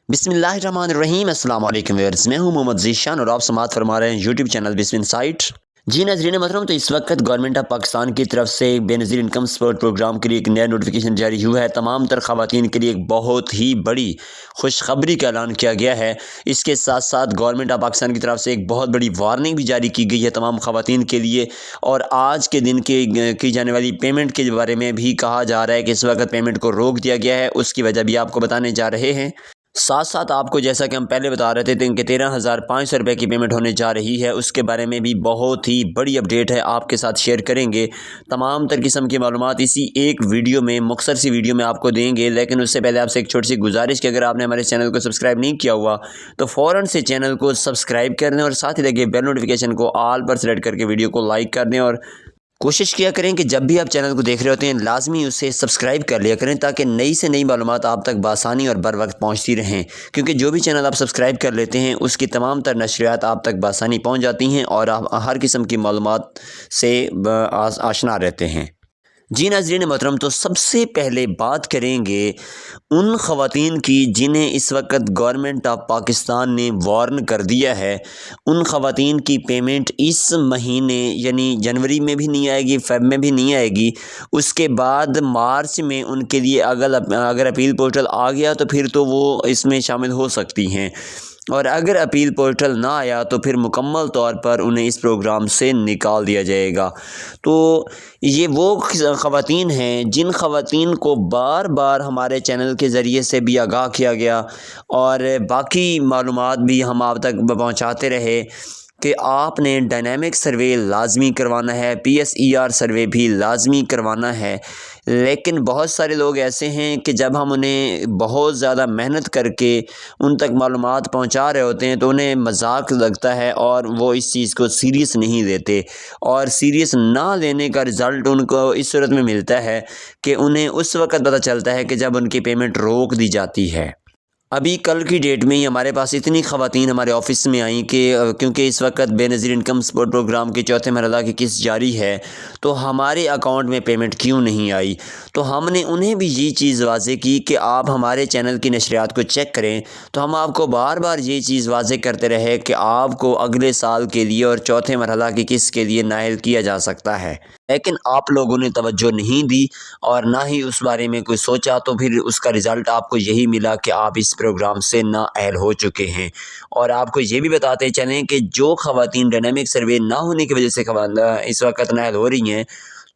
बिस्मिल्लाहिर्रहमानिर्रहीम अस्सलाम वालेकुम व्यूअर्स, मैं हूं मोहम्मद ज़ीशान और आप समाअत फरमा रहे हैं यूट्यूब चैनल बिस्म इनसाइट। जी नाज़रीन मोहतरम, तो इस वक्त गवर्नमेंट ऑफ पाकिस्तान की तरफ से बेनज़ीर इनकम सपोर्ट प्रोग्राम के लिए एक नया नोटिफिकेशन जारी हुआ है। तमाम तर ख़वातीन के लिए एक बहुत ही बड़ी खुशखबरी का ऐलान किया गया है। इसके साथ साथ गवर्नमेंट ऑफ पाकिस्तान की तरफ से एक बहुत बड़ी वार्निंग भी जारी की गई है तमाम ख़वातीन के लिए। और आज के दिन की जाने वाली पेमेंट के बारे में भी कहा जा रहा है कि इस वक्त पेमेंट को रोक दिया गया है। उसकी वजह भी आपको बताने जा रहे हैं। साथ साथ आपको जैसा कि हम पहले बता रहे थे कि 13,500 रुपये की पेमेंट होने जा रही है, उसके बारे में भी बहुत ही बड़ी अपडेट है, आपके साथ शेयर करेंगे। तमाम तर किस्म की मालूमात इसी एक वीडियो में, मुख्तसर सी वीडियो में आपको देंगे। लेकिन उससे पहले आपसे एक छोटी सी गुजारिश कि अगर आपने हमारे चैनल को सब्सक्राइब नहीं किया हुआ तो फ़ौरन से चैनल को सब्सक्राइब कर दें और साथ ही लगे बेल नोटिफिकेशन को ऑल पर सेलेक्ट करके वीडियो को लाइक कर दें। और कोशिश किया करें कि जब भी आप चैनल को देख रहे होते हैं लाजमी उसे सब्सक्राइब कर लिया करें, ताकि नई से नई मालूमात आप तक बआसानी और बर वक्त पहुँचती रहें। क्योंकि जो भी चैनल आप सब्सक्राइब कर लेते हैं उसकी तमाम तर नशरियात आप तक बआसानी पहुँच जाती हैं और आप हर किस्म की मालूमात से आशना रहते हैं। जी नाज़रीन मोहतरम, तो सबसे पहले बात करेंगे उन ख़वातीन की जिन्हें इस वक्त गवर्नमेंट ऑफ पाकिस्तान ने वार्न कर दिया है। उन ख़वातीन की पेमेंट इस महीने यानी जनवरी में भी नहीं आएगी, फ़ेब में भी नहीं आएगी। उसके बाद मार्च में उनके लिए अगर अपील पोर्टल आ गया तो फिर तो वो इसमें शामिल हो सकती हैं, और अगर अपील पोर्टल ना आया तो फिर मुकम्मल तौर पर उन्हें इस प्रोग्राम से निकाल दिया जाएगा। तो ये वो ख़वातीन हैं जिन ख़वातीन को बार बार हमारे चैनल के ज़रिए से भी आगाह किया गया और बाकी मालूमात भी हम आप तक पहुँचाते रहे कि आपने डायनामिक सर्वे लाजमी करवाना है, PSER सर्वे भी लाजमी करवाना है। लेकिन बहुत सारे लोग ऐसे हैं कि जब हम उन्हें बहुत ज़्यादा मेहनत करके उन तक मालूमात पहुंचा रहे होते हैं तो उन्हें मजाक लगता है और वो इस चीज़ को सीरियस नहीं लेते। और सीरियस ना लेने का रिज़ल्ट उनको इस सूरत में मिलता है कि उन्हें उस वक़्त पता चलता है कि जब उनकी पेमेंट रोक दी जाती है। अभी कल की डेट में ही हमारे पास इतनी ख़वातीन हमारे ऑफिस में आई कि क्योंकि इस वक्त बेनज़ीर इनकम सपोर्ट प्रोग्राम के चौथे मरहला की किस्त जारी है तो हमारे अकाउंट में पेमेंट क्यों नहीं आई। तो हमने उन्हें भी ये चीज़ वाज़े की कि आप हमारे चैनल की नशरियात को चेक करें। तो हम आपको बार बार ये चीज़ वाज़े करते रहे कि आपको अगले साल के लिए और चौथे मरहला की किस्त के लिए नाइल किया जा सकता है, लेकिन आप लोगों ने तवज्जो नहीं दी और ना ही उस बारे में कोई सोचा। तो फिर उसका रिज़ल्ट आपको यही मिला कि आप इस प्रोग्राम से नाअहल हो चुके हैं। और आपको ये भी बताते चलें कि जो ख़वातीन डायनामिक सर्वे ना होने की वजह से इस वक्त नाअहल हो रही हैं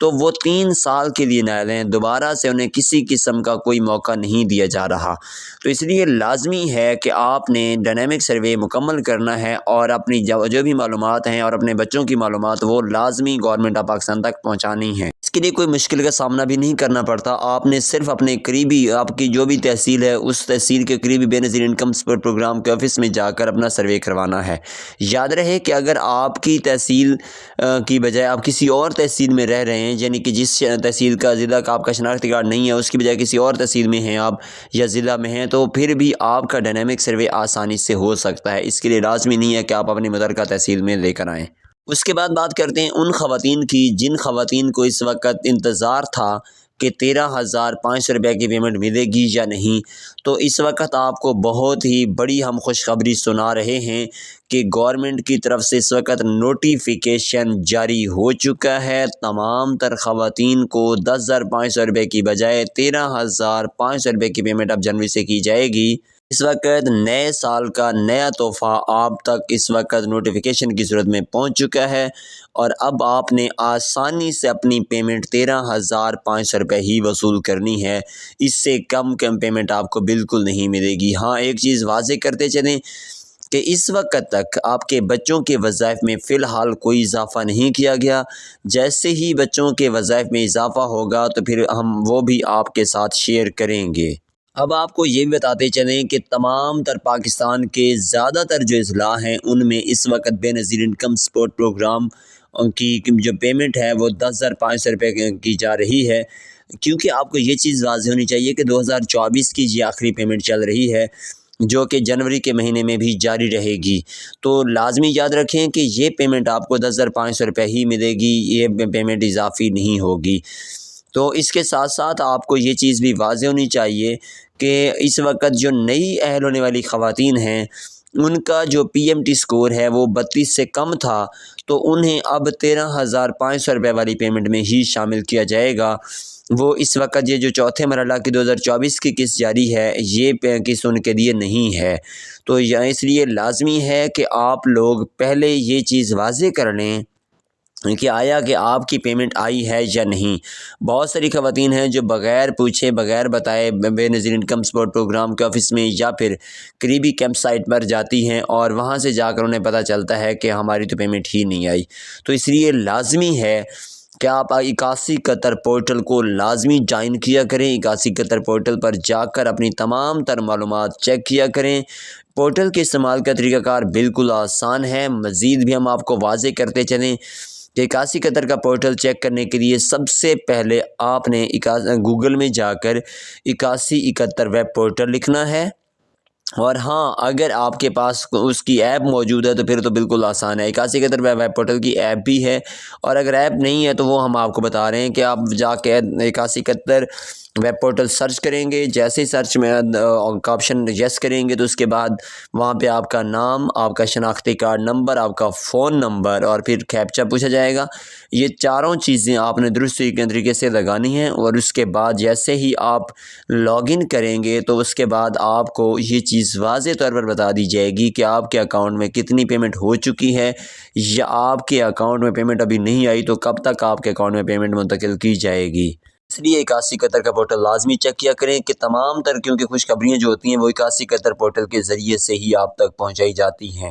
तो वो 3 साल के लिए नाअहल हैं, दोबारा से उन्हें किसी किस्म का कोई मौका नहीं दिया जा रहा। तो इसलिए लाजमी है कि आपने डायनामिक सर्वे मुकम्मल करना है और अपनी जो भी मालूमात हैं और अपने बच्चों की मालूमात वो लाजमी गवर्नमेंट ऑफ पाकिस्तान तक पहुँचानी है। इसके लिए कोई मुश्किल का सामना भी नहीं करना पड़ता। आपने सिर्फ अपने करीबी, आपकी जो भी तहसील है उस तहसील के करीबी बेनज़ीर इनकम सपोर्ट प्रोग्राम के ऑफिस में जाकर अपना सर्वे करवाना है। याद रहे कि अगर आपकी तहसील की बजाय आप किसी और तहसील में रह रहे हैं, यानी कि जिस तहसील का ज़िला का आपका शनाख्ती कार्ड नहीं है उसकी बजाय किसी और तहसील में हैं आप या ज़िला में हैं, तो फिर भी आपका डायनामिक सर्वे आसानी से हो सकता है। इसके लिए लाजमी नहीं है कि आप अपनी मुतल्लिका तहसील में लेकर आएँ। उसके बाद बात करते हैं उन ख़वातीन की जिन ख़वातीन को इस वक्त इंतज़ार था कि 13,500 रुपये की पेमेंट मिलेगी या नहीं। तो इस वक्त आपको बहुत ही बड़ी हम खुशखबरी सुना रहे हैं कि गवर्नमेंट की तरफ से इस वक्त नोटिफिकेशन जारी हो चुका है। तमाम तर ख़वातीन को 10,500 रुपये की बजाय 13,500 रुपये की पेमेंट अब जनवरी से की जाएगी। इस वक्त नए साल का नया तोहफ़ा आप तक इस वक्त नोटिफिकेशन की सूरत में पहुंच चुका है और अब आपने आसानी से अपनी पेमेंट 13,500 रुपये ही वसूल करनी है। इससे कम पेमेंट आपको बिल्कुल नहीं मिलेगी। हाँ, एक चीज़ वाज़े करते चलें कि इस वक्त तक आपके बच्चों के वज़ाइफ में फ़िलहाल कोई इजाफ़ा नहीं किया गया। जैसे ही बच्चों के वज़ाइफ में इजाफ़ा होगा तो फिर हम वो भी आपके साथ शेयर करेंगे। अब आपको ये भी बताते चलें कि तमाम तर पाकिस्तान के ज़्यादातर जो अज़ला हैं उनमें इस वक्त बेनज़ीर इनकम सपोर्ट प्रोग्राम की जो पेमेंट है वो 10,500 रुपये की जा रही है। क्योंकि आपको ये चीज़ वाज़ेह होनी चाहिए कि 2024 की ये आखिरी पेमेंट चल रही है जो कि जनवरी के महीने में भी जारी रहेगी। तो लाजमी याद रखें कि ये पेमेंट आपको 10,500 रुपये ही मिलेगी, ये पेमेंट इजाफ़ी नहीं होगी। तो इसके साथ साथ आपको ये चीज़ भी वाज़ेह होनी चाहिए کہ اس وقت جو نئی اہل ہونے والی خواتین ہیں ان کا جو PMT سکور ہے وہ 32 سے کم تھا، تو انہیں اب 13,500 روپے والی پیمنٹ میں ہی شامل کیا جائے گا۔ وہ اس وقت یہ جو چوتھے مرحلہ کی 2024 کی قسط جاری ہے یہ قسط ان کے لیے نہیں ہے، تو اس لیے لازمی ہے کہ آپ لوگ پہلے یہ چیز واضح کر لیں کہ آیا کہ آپ کی پیمنٹ آئی ہے یا نہیں۔ بہت ساری خواتین ہیں جو بغیر پوچھے بغیر بتائے بے نظیر انکم سپورٹ پروگرام کے آفس میں یا پھر قریبی کیمپ سائٹ پر جاتی ہیں اور وہاں سے جا کر انہیں پتہ چلتا ہے کہ ہماری تو پیمنٹ ہی نہیں آئی۔ تو اس لیے لازمی ہے کہ آپ 81 قطر پورٹل کو لازمی جوائن کیا کریں۔ 81 قطر پورٹل پر جا کر اپنی تمام تر معلومات چیک کیا کریں۔ پورٹل کے استعمال کا طریقہ کار بالکل آسان ہے۔ مزید بھی ہم آپ کو واضح کرتے چلیں کہ 81 قطر کا پورٹل چیک کرنے کے لیے سب سے پہلے آپ نے گوگل میں جا کر 8171 ویب پورٹل لکھنا ہے، اور ہاں اگر آپ کے پاس اس کی ایپ موجود ہے تو پھر تو بالکل آسان ہے۔ 81 قطر ویب پورٹل کی ایپ بھی ہے، اور اگر ایپ نہیں ہے تو وہ ہم آپ کو بتا رہے ہیں کہ آپ جا کے 81 قطر ویب پورٹل سرچ کریں گے۔ جیسے ہی سرچ میں کا آپشن یس کریں گے تو اس کے بعد وہاں پہ آپ کا نام، آپ کا شناختی کارڈ نمبر، آپ کا فون نمبر اور پھر کیپچا پوچھا جائے گا۔ یہ چاروں چیزیں آپ نے درست طریقے سے لگانی ہیں، اور اس کے بعد جیسے ہی آپ لاگ ان کریں گے تو اس کے بعد آپ کو یہ چیز واضح طور پر بتا دی جائے گی کہ آپ کے اکاؤنٹ میں کتنی پیمنٹ ہو چکی ہے، یا آپ کے اکاؤنٹ میں پیمنٹ ابھی نہیں آئی تو کب تک آپ کے اکاؤنٹ میں پیمنٹ منتقل کی جائے گی۔ اس لیے 81 قطر کا پورٹل لازمی چیک کیا کریں کہ تمام تر کیونکہ خوشخبریاں جو ہوتی ہیں وہ 81 قطر پورٹل کے ذریعے سے ہی آپ تک پہنچائی جاتی ہیں۔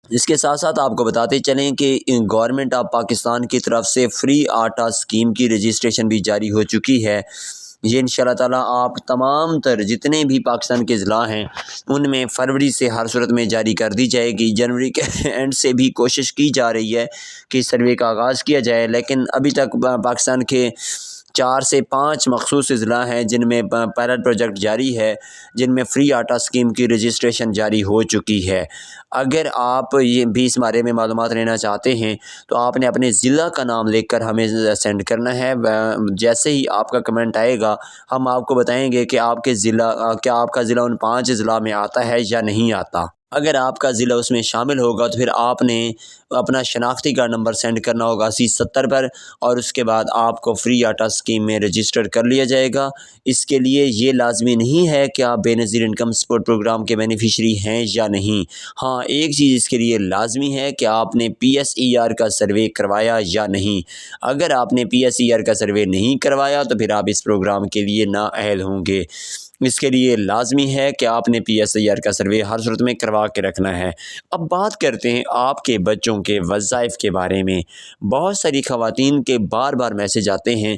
اس کے ساتھ ساتھ آپ کو بتاتے چلیں کہ گورنمنٹ آف پاکستان کی طرف سے فری آٹا اسکیم کی رجسٹریشن بھی جاری ہو چکی ہے۔ یہ انشاءاللہ تعالیٰ آپ تمام تر جتنے بھی پاکستان کے اضلاع ہیں ان میں فروری سے ہر صورت میں جاری کر دی جائے گی۔ جنوری کے اینڈ سے بھی کوشش کی جا رہی ہے کہ سروے کا آغاز کیا جائے، لیکن ابھی تک پاکستان کے 4 سے 5 مخصوص اضلاع ہیں جن میں پائلٹ پروجیکٹ جاری ہے، جن میں فری آٹا اسکیم کی رجسٹریشن جاری ہو چکی ہے۔ اگر آپ یہ بھی اس بارے میں معلومات لینا چاہتے ہیں تو آپ نے اپنے ضلع کا نام لکھ کر ہمیں سینڈ کرنا ہے۔ جیسے ہی آپ کا کمنٹ آئے گا ہم آپ کو بتائیں گے کہ آپ کا ضلع ان 5 اضلاع میں آتا ہے یا نہیں آتا۔ اگر آپ کا ضلع اس میں شامل ہوگا تو پھر آپ نے اپنا شناختی کارڈ نمبر سینڈ کرنا ہوگا 8070 پر، اور اس کے بعد آپ کو فری آٹا اسکیم میں رجسٹر کر لیا جائے گا۔ اس کے لیے یہ لازمی نہیں ہے کہ آپ بے نظیر انکم سپورٹ پروگرام کے بینیفیشری ہیں یا نہیں۔ ہاں ایک چیز اس کے لیے لازمی ہے کہ آپ نے PSER کا سروے کروایا یا نہیں۔ اگر آپ نے PSER کا سروے نہیں کروایا تو پھر آپ اس پروگرام کے لیے نااہل ہوں گے۔ اس کے لیے لازمی ہے کہ آپ نے PSER کا سروے ہر صورت میں کروا کے رکھنا ہے۔ اب بات کرتے ہیں آپ کے بچوں کے وظائف کے بارے میں۔ بہت ساری خواتین کے بار بار میسج آتے ہیں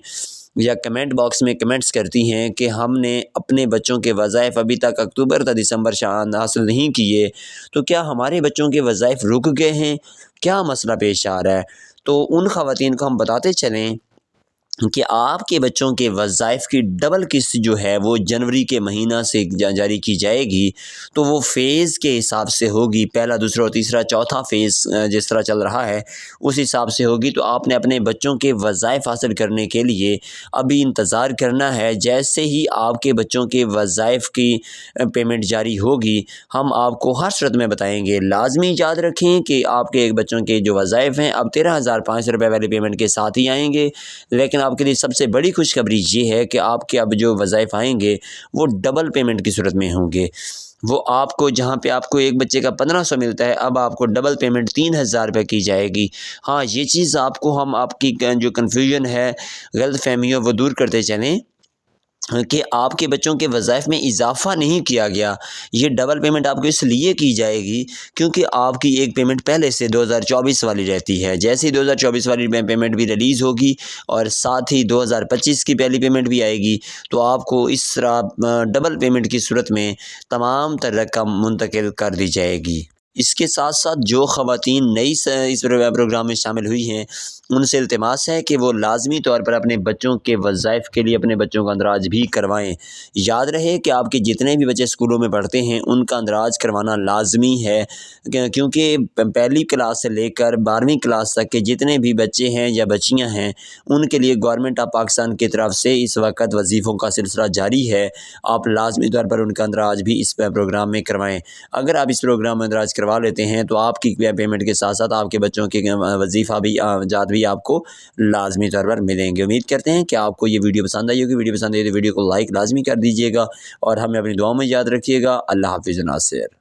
یا کمنٹ باکس میں کمنٹس کرتی ہیں کہ ہم نے اپنے بچوں کے وظائف ابھی تک اکتوبر تا دسمبر حاصل نہیں کیے، تو کیا ہمارے بچوں کے وظائف رک گئے ہیں؟ کیا مسئلہ پیش آ رہا ہے؟ تو ان خواتین کو ہم بتاتے چلیں کہ آپ کے بچوں کے وظائف کی ڈبل قسط جو ہے وہ جنوری کے مہینہ سے جاری کی جائے گی، تو وہ فیز کے حساب سے ہوگی۔ پہلا، دوسرا اور تیسرا، چوتھا فیز جس طرح چل رہا ہے اس حساب سے ہوگی۔ تو آپ نے اپنے بچوں کے وظائف حاصل کرنے کے لیے ابھی انتظار کرنا ہے۔ جیسے ہی آپ کے بچوں کے وظائف کی پیمنٹ جاری ہوگی ہم آپ کو ہر صورت میں بتائیں گے۔ لازمی یاد رکھیں کہ آپ کے بچوں کے جو وظائف ہیں اب 13,500 روپے والی پیمنٹ کے ساتھ ہی آئیں گے، لیکن آپ کے لیے سب سے بڑی خوشخبری یہ ہے کہ آپ کے اب جو وظائف آئیں گے وہ ڈبل پیمنٹ کی صورت میں ہوں گے۔ وہ آپ کو جہاں پہ آپ کو ایک بچے کا 1500 ملتا ہے اب آپ کو ڈبل پیمنٹ 3000 روپے کی جائے گی۔ ہاں یہ چیز آپ کی جو کنفیوژن ہے، غلط فہمی ہے، وہ دور کرتے چلیں کہ آپ کے بچوں کے وظائف میں اضافہ نہیں کیا گیا۔ یہ ڈبل پیمنٹ آپ کو اس لیے کی جائے گی کیونکہ آپ کی ایک پیمنٹ پہلے سے 2024 والی رہتی ہے۔ جیسے ہی 2024 والی پیمنٹ بھی ریلیز ہوگی اور ساتھ ہی 2025 کی پہلی پیمنٹ بھی آئے گی، تو آپ کو اس طرح ڈبل پیمنٹ کی صورت میں تمام تر رقم منتقل کر دی جائے گی۔ اس کے ساتھ ساتھ جو خواتین نئی اس پروگرام میں شامل ہوئی ہیں ان سے التماس ہے کہ وہ لازمی طور پر اپنے بچوں کے وظائف کے لیے اپنے بچوں کا اندراج بھی کروائیں۔ یاد رہے کہ آپ کے جتنے بھی بچے اسکولوں میں پڑھتے ہیں ان کا اندراج کروانا لازمی ہے، کیونکہ پہلی کلاس سے لے کر 12ویں کلاس تک کے جتنے بھی بچے ہیں یا بچیاں ہیں ان کے لیے گورنمنٹ آف پاکستان کی طرف سے اس وقت وظیفوں کا سلسلہ جاری ہے۔ آپ لازمی طور پر ان کا اندراج بھی اس پروگرام میں کروائیں۔ اگر آپ اس پروگرام میں اندراج کروا لیتے ہیں تو آپ کی پیمنٹ کے ساتھ ساتھ آپ کے بچوں کے وظیفہ بھی جات بھی آپ کو لازمی طور پر ملیں گے۔ امید کرتے ہیں کہ آپ کو یہ ویڈیو پسند آئی ہوگی۔ ویڈیو پسند آئی تو ویڈیو کو لائک لازمی کر دیجیے گا اور ہمیں اپنی دعاؤں میں یاد رکھیے گا۔ اللہ حافظ ناصر۔